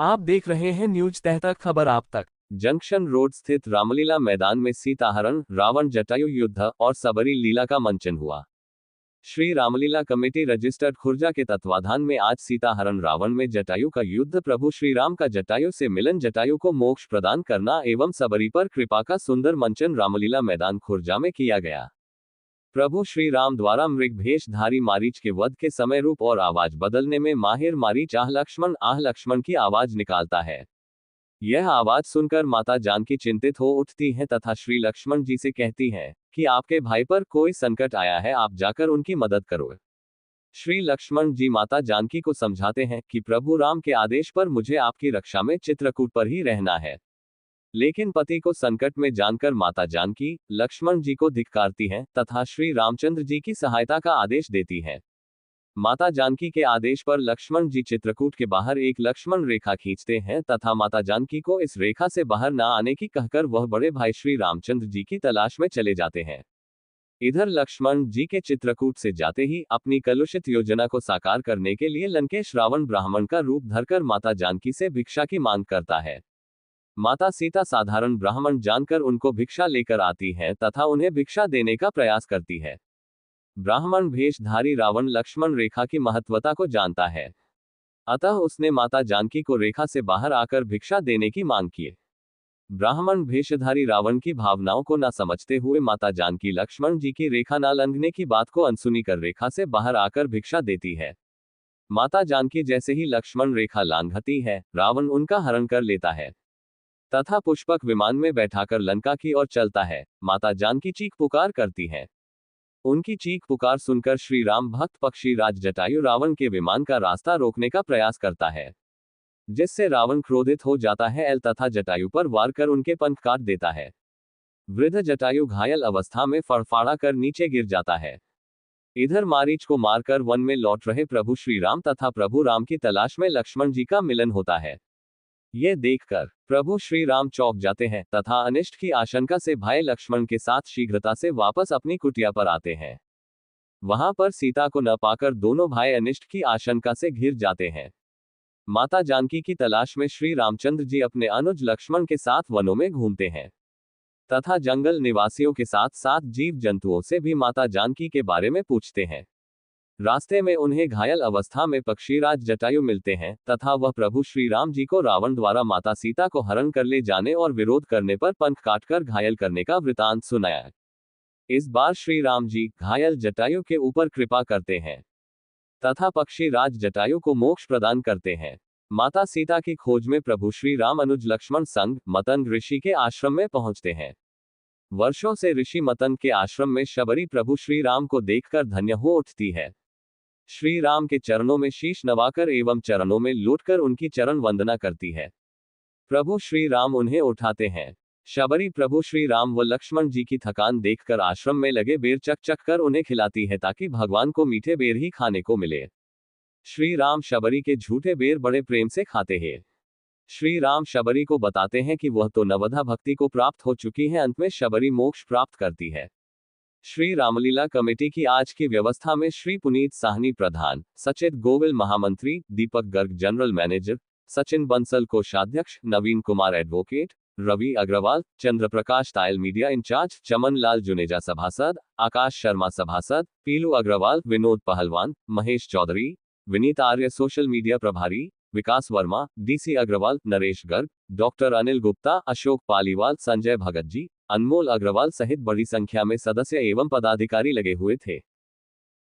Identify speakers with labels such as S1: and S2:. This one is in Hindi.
S1: आप देख रहे हैं न्यूज तहतक खबर आप तक।
S2: जंक्शन रोड स्थित रामलीला मैदान में सीताहरण, रावण जटायु युद्ध और सबरी लीला का मंचन हुआ। श्री रामलीला कमेटी रजिस्टर्ड खुर्जा के तत्वाधान में आज सीताहरण रावण में जटायु का युद्ध, प्रभु श्री राम का जटायु से मिलन, जटायु को मोक्ष प्रदान करना एवं सबरी पर कृपा का सुंदर मंचन रामलीला मैदान खुर्जा में किया गया। प्रभु श्री राम द्वारा मृगभेषधारी मारीच के वध के समय रूप और आवाज बदलने में माहिर मारीच आह लक्ष्मण की आवाज निकालता है। यह आवाज सुनकर माता जानकी चिंतित हो उठती हैं तथा श्री लक्ष्मण जी से कहती हैं कि आपके भाई पर कोई संकट आया है, आप जाकर उनकी मदद करो। श्री लक्ष्मण जी माता जानकी को समझाते हैं कि प्रभु राम के आदेश पर मुझे आपकी रक्षा में चित्रकूट पर ही रहना है। लेकिन पति को संकट में जानकर माता जानकी लक्ष्मण जी को धिक्कारती हैं तथा श्री रामचंद्र जी की सहायता का आदेश देती हैं। माता जानकी के आदेश पर लक्ष्मण जी चित्रकूट के बाहर एक लक्ष्मण रेखा खींचते हैं तथा माता जानकी को इस रेखा से बाहर ना आने की कहकर वह बड़े भाई श्री रामचंद्र जी की तलाश में चले जाते हैं। इधर लक्ष्मण जी के चित्रकूट से जाते ही अपनी कलुषित योजना को साकार करने के लिए लंकेश रावण ब्राह्मण का रूप धरकर माता जानकी से भिक्षा की मांग करता है। माता सीता साधारण ब्राह्मण जानकर उनको भिक्षा लेकर आती है तथा उन्हें भिक्षा देने का प्रयास करती है। ब्राह्मण भेषधारी रावण लक्ष्मण रेखा की महत्वता को जानता है, अतः उसने माता जानकी को रेखा से बाहर आकर भिक्षा देने की मांग की। ब्राह्मण भेषधारी रावण की भावनाओं को न समझते हुए माता जानकी लक्ष्मण जी की रेखा न लंघने की बात को अनसुनी कर रेखा से बाहर आकर भिक्षा देती है। माता जानकी जैसे ही लक्ष्मण रेखा लांघती है, रावण उनका हरण कर लेता है तथा पुष्पक विमान में बैठाकर लंका की ओर चलता है। माता जानकी चीख पुकार करती हैं। उनकी चीख पुकार सुनकर श्री राम भक्त पक्षी राज जटायु रावण के विमान का रास्ता रोकने का प्रयास करता है, जिससे रावण क्रोधित हो जाता है तथा जटायु पर वार कर उनके पंख काट देता है। वृद्ध जटायु घायल अवस्था में फड़फड़ा कर नीचे गिर जाता है। इधर मारीच को मारकर वन में लौट रहे प्रभु श्री राम तथा प्रभु राम की तलाश में लक्ष्मण जी का मिलन होता है। ये देखकर प्रभु श्री राम चौंक जाते हैं तथा अनिष्ट की आशंका से भाई लक्ष्मण के साथ शीघ्रता से वापस अपनी कुटिया पर आते हैं। वहां पर सीता को न पाकर दोनों भाई अनिष्ट की आशंका से घिर जाते हैं। माता जानकी की तलाश में श्री रामचंद्र जी अपने अनुज लक्ष्मण के साथ वनों में घूमते हैं तथा जंगल निवासियों के साथ साथ जीव जंतुओं से भी माता जानकी के बारे में पूछते हैं। रास्ते में उन्हें घायल अवस्था में पक्षीराज जटायु मिलते हैं तथा वह प्रभु श्री राम जी को रावण द्वारा माता सीता को हरण कर ले जाने और विरोध करने पर पंख काटकर घायल करने का वृतांत सुनाया। इस बार श्री राम जी घायल जटायु के ऊपर कृपा करते हैं तथा पक्षीराज जटायु को मोक्ष प्रदान करते हैं। माता सीता की खोज में प्रभु श्री राम अनुज लक्ष्मण संग मतंग ऋषि के आश्रम में पहुंचते हैं। वर्षों से ऋषि मतंग के आश्रम में शबरी प्रभु श्री राम को देखकर धन्य हो उठती है। श्री राम के चरणों में शीश नवाकर एवं चरणों में लौटकर उनकी चरण वंदना करती है। प्रभु श्री राम उन्हें उठाते हैं। शबरी प्रभु श्री राम व लक्ष्मण जी की थकान देखकर आश्रम में लगे बेर चक चक कर उन्हें खिलाती है ताकि भगवान को मीठे बेर ही खाने को मिले। श्री राम शबरी के झूठे बेर बड़े प्रेम से खाते हैं। श्री राम शबरी को बताते हैं कि वह तो नवधा भक्ति को प्राप्त हो चुकी है, अंत में शबरी मोक्ष प्राप्त करती है। श्री रामलीला कमेटी की आज की व्यवस्था में श्री पुनीत साहनी प्रधान, सचेत गोविल महामंत्री, दीपक गर्ग जनरल मैनेजर, सचिन बंसल कोषाध्यक्ष, नवीन कुमार एडवोकेट, रवि अग्रवाल, चंद्र प्रकाश तायल मीडिया इंचार्ज, चमन लाल जुनेजा सभासद, आकाश शर्मा सभासद, पीलू अग्रवाल, विनोद पहलवान, महेश चौधरी, विनीत आर्य सोशल मीडिया प्रभारी, विकास वर्मा, डीसी अग्रवाल, नरेश गर्ग, डॉक्टर अनिल गुप्ता, अशोक पालीवाल, संजय भगत जी, अनमोल अग्रवाल सहित बड़ी संख्या में सदस्य एवं पदाधिकारी लगे हुए थे।